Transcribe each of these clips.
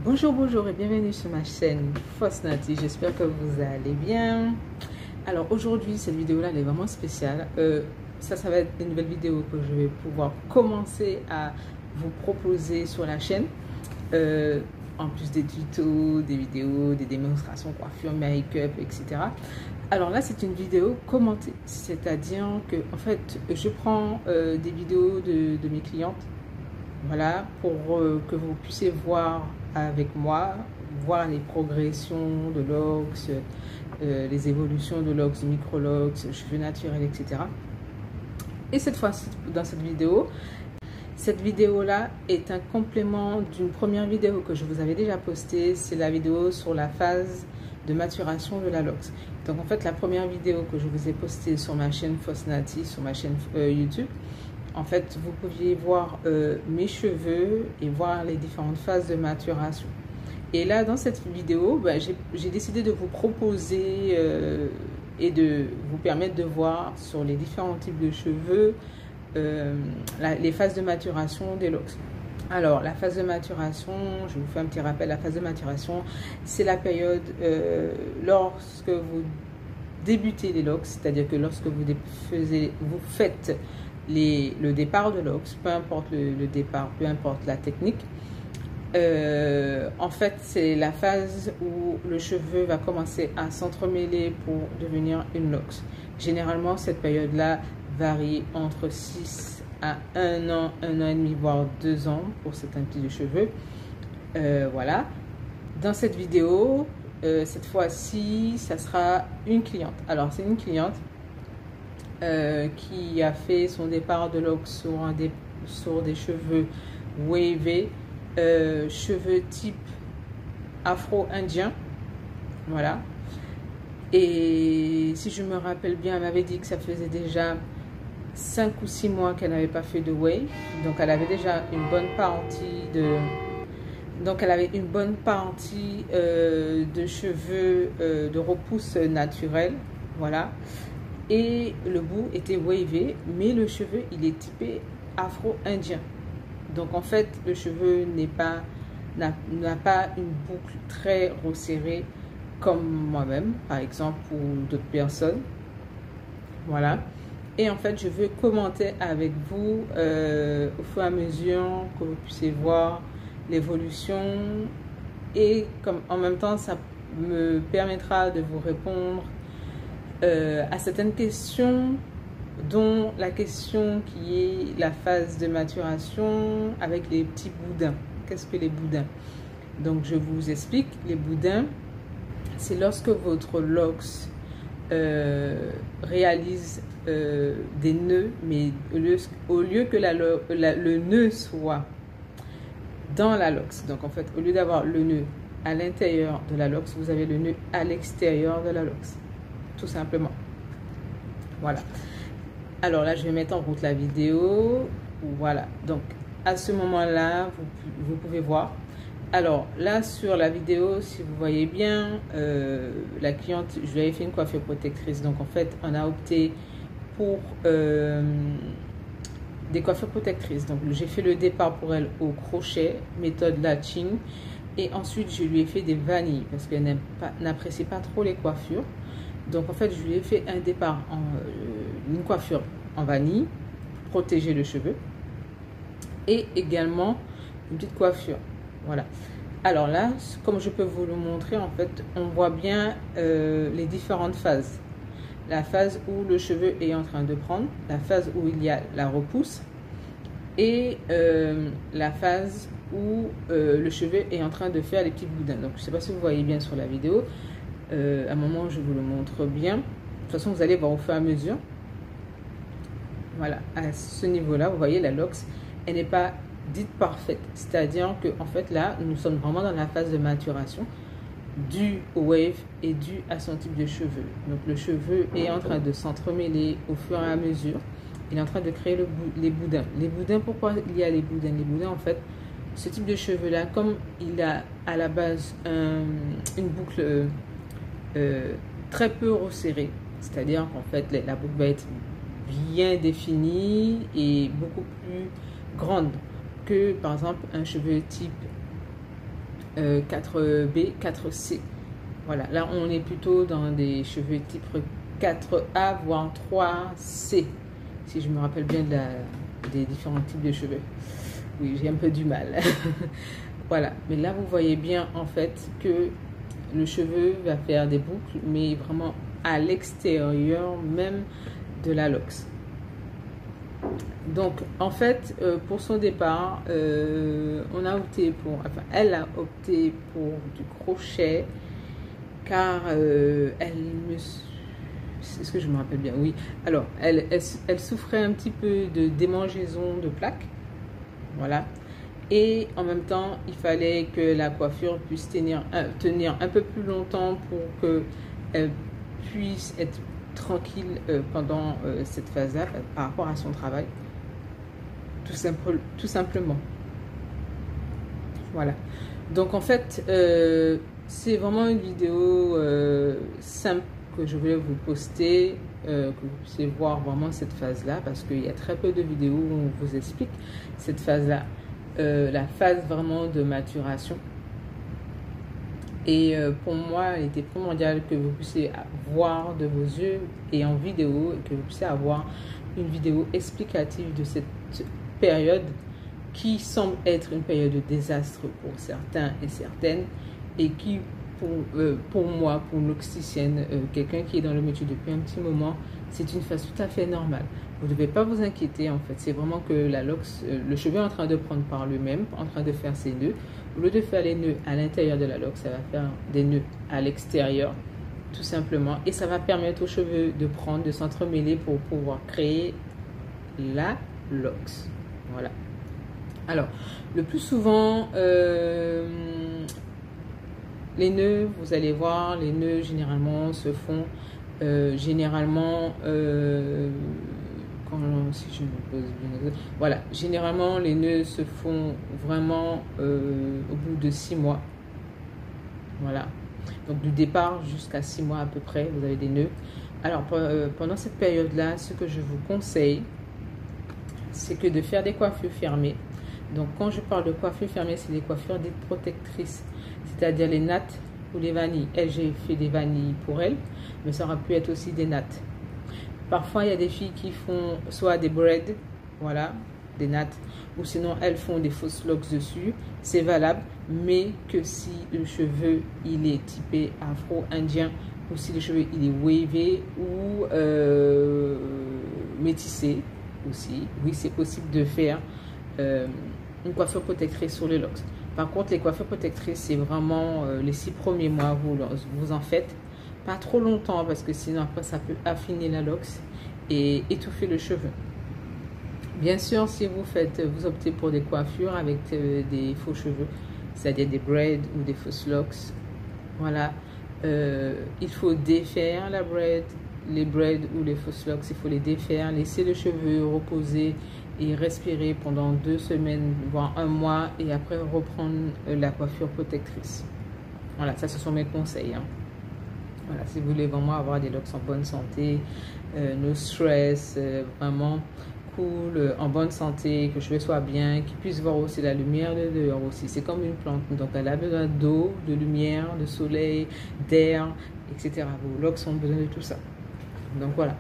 Bonjour, bonjour et bienvenue sur ma chaîne Fosnati. J'espère que vous allez bien. Alors aujourd'hui, cette vidéo-là, elle est vraiment spéciale. Ça va être une nouvelle vidéo que je vais pouvoir commencer à vous proposer sur la chaîne. En plus des tutos, des vidéos, des démonstrations, coiffure, make-up, etc. Alors là, c'est une vidéo commentée. C'est-à-dire que, en fait, je prends des vidéos de mes clientes. Voilà, pour que vous puissiez voir avec moi, voir les progressions de l'ox, les évolutions de l'ox, micro-lox, cheveux naturels, etc. Et cette fois-ci, dans cette vidéo-là est un complément d'une première vidéo que je vous avais déjà postée. C'est la vidéo sur la phase de maturation de la lox. Donc en fait, la première vidéo que je vous ai postée sur ma chaîne Fosnati, sur ma chaîne YouTube, en fait, vous pouviez voir mes cheveux et voir les différentes phases de maturation. Et là, dans cette vidéo, j'ai décidé de vous proposer et de vous permettre de voir sur les différents types de cheveux les phases de maturation des locks. Alors, la phase de maturation, je vous fais un petit rappel, la phase de maturation, c'est la période lorsque vous débutez les locks, c'est-à-dire que lorsque vous faites le départ de l'ox, peu importe le départ, peu importe la technique. En fait, c'est la phase où le cheveu va commencer à s'entremêler pour devenir une lox. Généralement, cette période-là varie entre 6 à 1 an et demi, voire 2 ans pour certains types de cheveux. Voilà. Dans cette vidéo, cette fois-ci, ça sera une cliente. Alors, c'est une cliente qui a fait son départ de l'ox sur des cheveux wavés, cheveux type afro-indien, voilà. Et si je me rappelle bien, elle m'avait dit que ça faisait déjà 5 ou 6 mois qu'elle n'avait pas fait de wave, donc elle avait déjà une bonne partie de cheveux de repousse naturelle, voilà. Et le bout était wavé, mais le cheveu, il est typé afro-indien. Donc, en fait, le cheveu n'a pas une boucle très resserrée comme moi-même, par exemple, ou d'autres personnes. Voilà. Et en fait, je veux commenter avec vous au fur et à mesure que vous puissiez voir l'évolution. Et en même temps, ça me permettra de vous répondre à certaines questions, dont la question qui est la phase de maturation avec les petits boudins. Qu'est-ce que les boudins? Donc je vous explique. Les boudins, c'est lorsque votre lox réalise des nœuds, mais au lieu que le nœud soit dans la lox, donc en fait au lieu d'avoir le nœud à l'intérieur de la lox, vous avez le nœud à l'extérieur de la lox, tout simplement. Voilà. Alors là, je vais mettre en route la vidéo. Voilà. Donc, à ce moment-là, vous pouvez voir. Alors là, sur la vidéo, si vous voyez bien, la cliente, je lui avais fait une coiffure protectrice. Donc, en fait, on a opté pour des coiffures protectrices. Donc, j'ai fait le départ pour elle au crochet, méthode latching. Et ensuite, je lui ai fait des vanilles parce qu'elle n'apprécie pas trop les coiffures. Donc, en fait, je lui ai fait un départ une coiffure en vanille, pour protéger le cheveu. Et également, une petite coiffure. Voilà. Alors là, comme je peux vous le montrer, en fait, on voit bien les différentes phases. La phase où le cheveu est en train de prendre, la phase où il y a la repousse et la phase où le cheveu est en train de faire les petits boudins. Donc, je ne sais pas si vous voyez bien sur la vidéo. À un moment, je vous le montre bien. De toute façon, vous allez voir au fur et à mesure. Voilà, à ce niveau-là, vous voyez, la lox, elle n'est pas dite parfaite. C'est-à-dire que, en fait, là, nous sommes vraiment dans la phase de maturation due au wave et due à son type de cheveux. Donc, le cheveu est en train de s'entremêler au fur et à mesure. Il est en train de créer les boudins. Les boudins, pourquoi il y a les boudins? Les boudins, en fait, ce type de cheveux-là, comme il a à la base une boucle très peu resserrée, c'est-à-dire qu'en fait, la boucle va être bien définie et beaucoup plus grande que par exemple un cheveu type 4B, 4C. Voilà, là on est plutôt dans des cheveux type 4A, voire 3C, si je me rappelle bien des différents types de cheveux. Oui, j'ai un peu du mal. Voilà, mais là vous voyez bien en fait que le cheveu va faire des boucles, mais vraiment à l'extérieur même de la lox. Donc en fait pour son départ on a opté pour, enfin elle a opté pour du crochet car est-ce que je me rappelle bien? Oui, alors elle souffrait un petit peu de démangeaison de plaques, voilà, et en même temps il fallait que la coiffure puisse tenir un peu plus longtemps pour que elle puisse être tranquille pendant cette phase-là par rapport à son travail, tout simplement. Voilà. Donc en fait, c'est vraiment une vidéo simple que je voulais vous poster, que vous puissiez voir vraiment cette phase-là, parce qu'il y a très peu de vidéos où on vous explique cette phase-là, la phase vraiment de maturation. Et pour moi, il était primordial que vous puissiez voir de vos yeux et en vidéo, et que vous puissiez avoir une vidéo explicative de cette période qui semble être une période de désastre pour certains et certaines, et qui, pour moi, pour une loxicienne, quelqu'un qui est dans le métier depuis un petit moment, c'est une phase tout à fait normale. Vous ne devez pas vous inquiéter, en fait. C'est vraiment que la lox, le cheveu est en train de prendre par lui-même, en train de faire ses nœuds. Au lieu de faire les nœuds à l'intérieur de la lox, ça va faire des nœuds à l'extérieur, tout simplement. Et ça va permettre aux cheveux de prendre, de s'entremêler pour pouvoir créer la lox. Voilà. Alors, le plus souvent, les nœuds, vous allez voir, les nœuds généralement se font, si je me pose bien, voilà, généralement les nœuds se font vraiment au bout de 6 mois. Voilà. Donc du départ jusqu'à 6 mois à peu près, vous avez des nœuds. Alors pendant cette période-là, ce que je vous conseille, c'est que de faire des coiffures fermées. Donc quand je parle de coiffures fermées, c'est des coiffures dites protectrices, c'est-à-dire les nattes ou les vanilles. Elle, j'ai fait des vanilles pour elle, mais ça aurait pu être aussi des nattes. Parfois, il y a des filles qui font soit des braids, voilà, des nattes, ou sinon elles font des fausses locks dessus. C'est valable, mais que si le cheveu il est typé afro-indien, ou si le cheveu il est wavé ou métissé aussi. Oui, c'est possible de faire une coiffure protectrice sur les locks. Par contre, les coiffures protectrices, c'est vraiment les 6 premiers mois, vous en faites. Pas trop longtemps, parce que sinon après ça peut affiner la lox et étouffer le cheveu. Bien sûr, si vous optez pour des coiffures avec des faux cheveux, c'est-à-dire des braids ou des fausses locks, voilà, il faut défaire les braids ou les fausses locks, il faut les défaire, laisser le cheveu reposer et respirer pendant 2 semaines, voire 1 mois, et après reprendre la coiffure protectrice. Voilà, ça ce sont mes conseils, hein. Voilà, si vous voulez vraiment avoir des locks en bonne santé, no stress, vraiment cool, en bonne santé, que le cheveu soit bien, qu'il puisse voir aussi la lumière de dehors aussi. C'est comme une plante, donc elle a besoin d'eau, de lumière, de soleil, d'air, etc. Vos locks ont besoin de tout ça. Donc voilà.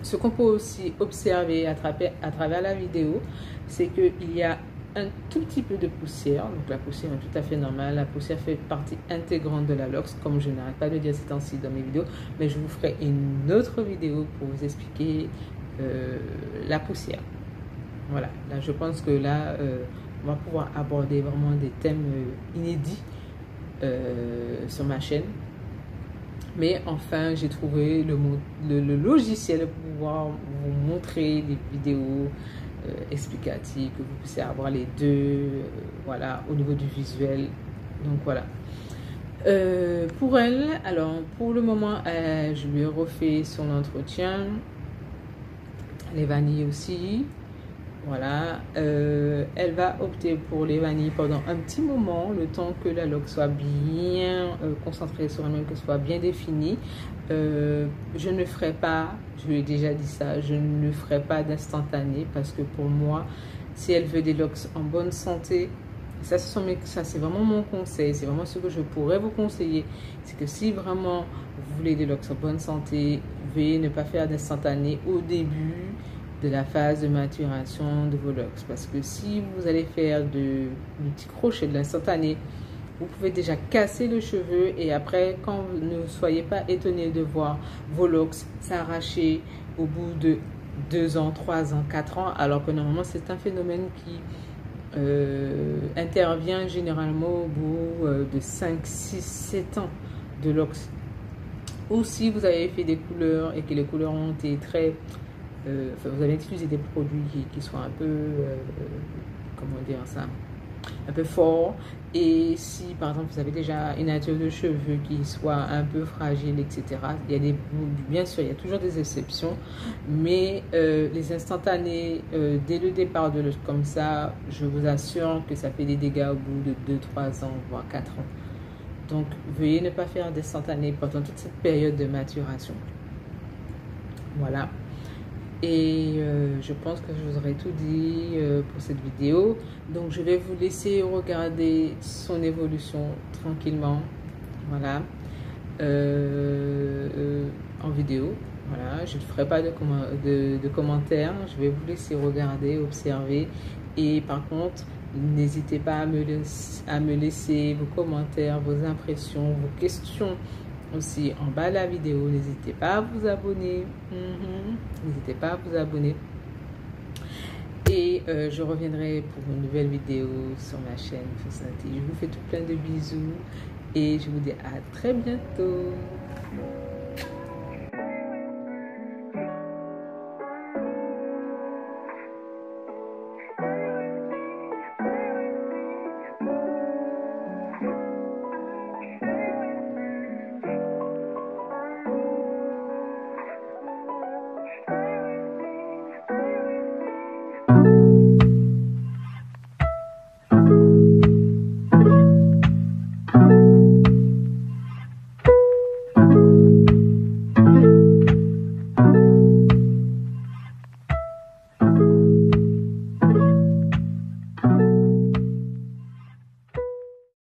Ce qu'on peut aussi observer à travers la vidéo, c'est qu'il y a un tout petit peu de poussière. Donc la poussière est tout à fait normale. La poussière fait partie intégrante de la lox, comme je n'arrête pas de dire ces temps-ci dans mes vidéos. Mais je vous ferai une autre vidéo pour vous expliquer la poussière. Voilà, là je pense que là on va pouvoir aborder vraiment des thèmes inédits sur ma chaîne. Mais enfin, j'ai trouvé le logiciel pour pouvoir vous montrer des vidéos explicatives, que vous puissiez avoir les deux, voilà, au niveau du visuel. Donc voilà. Pour elle, alors pour le moment, je lui ai refait son entretien, les vanilles aussi. Voilà, elle va opter pour les vanilles pendant un petit moment, le temps que la loque soit bien concentrée sur elle-même, que soit bien définie. Je ne ferai pas, je lui ai déjà dit ça, je ne ferai pas d'instantané, parce que pour moi, si elle veut des locks en bonne santé, Ça, c'est vraiment mon conseil, c'est vraiment ce que je pourrais vous conseiller. C'est que si vraiment vous voulez des locks en bonne santé, veuillez ne pas faire d'instantané au début de la phase de maturation de vos locks. Parce que si vous allez faire du petit crochet de l'instantané, vous pouvez déjà casser le cheveu et après, quand vous ne soyez pas étonné de voir vos locks s'arracher au bout de 2 ans, 3 ans, 4 ans, alors que normalement c'est un phénomène qui intervient généralement au bout de 5, 6, 7 ans de locks. Ou si vous avez fait des couleurs et que les couleurs ont été très... vous avez utilisé des produits qui soient un peu... comment dire ça, un peu fort, et si par exemple vous avez déjà une nature de cheveux qui soit un peu fragile, etc. Il y a bien sûr, il y a toujours des exceptions, mais les instantanés dès le départ de comme ça, je vous assure que ça fait des dégâts au bout de 2-3 ans, voire 4 ans. Donc veuillez ne pas faire d'instantanés pendant toute cette période de maturation. Voilà. Et je pense que je vous aurais tout dit pour cette vidéo. Donc je vais vous laisser regarder son évolution tranquillement. Voilà. En vidéo. Voilà. Je ne ferai pas de commentaires. Je vais vous laisser regarder, observer. Et par contre, n'hésitez pas à me laisser vos commentaires, vos impressions, vos questions. Aussi en bas de la vidéo, n'hésitez pas à vous abonner. N'hésitez pas à vous abonner. Et je reviendrai pour une nouvelle vidéo sur ma chaîne Fosnati. Je vous fais tout plein de bisous et je vous dis à très bientôt.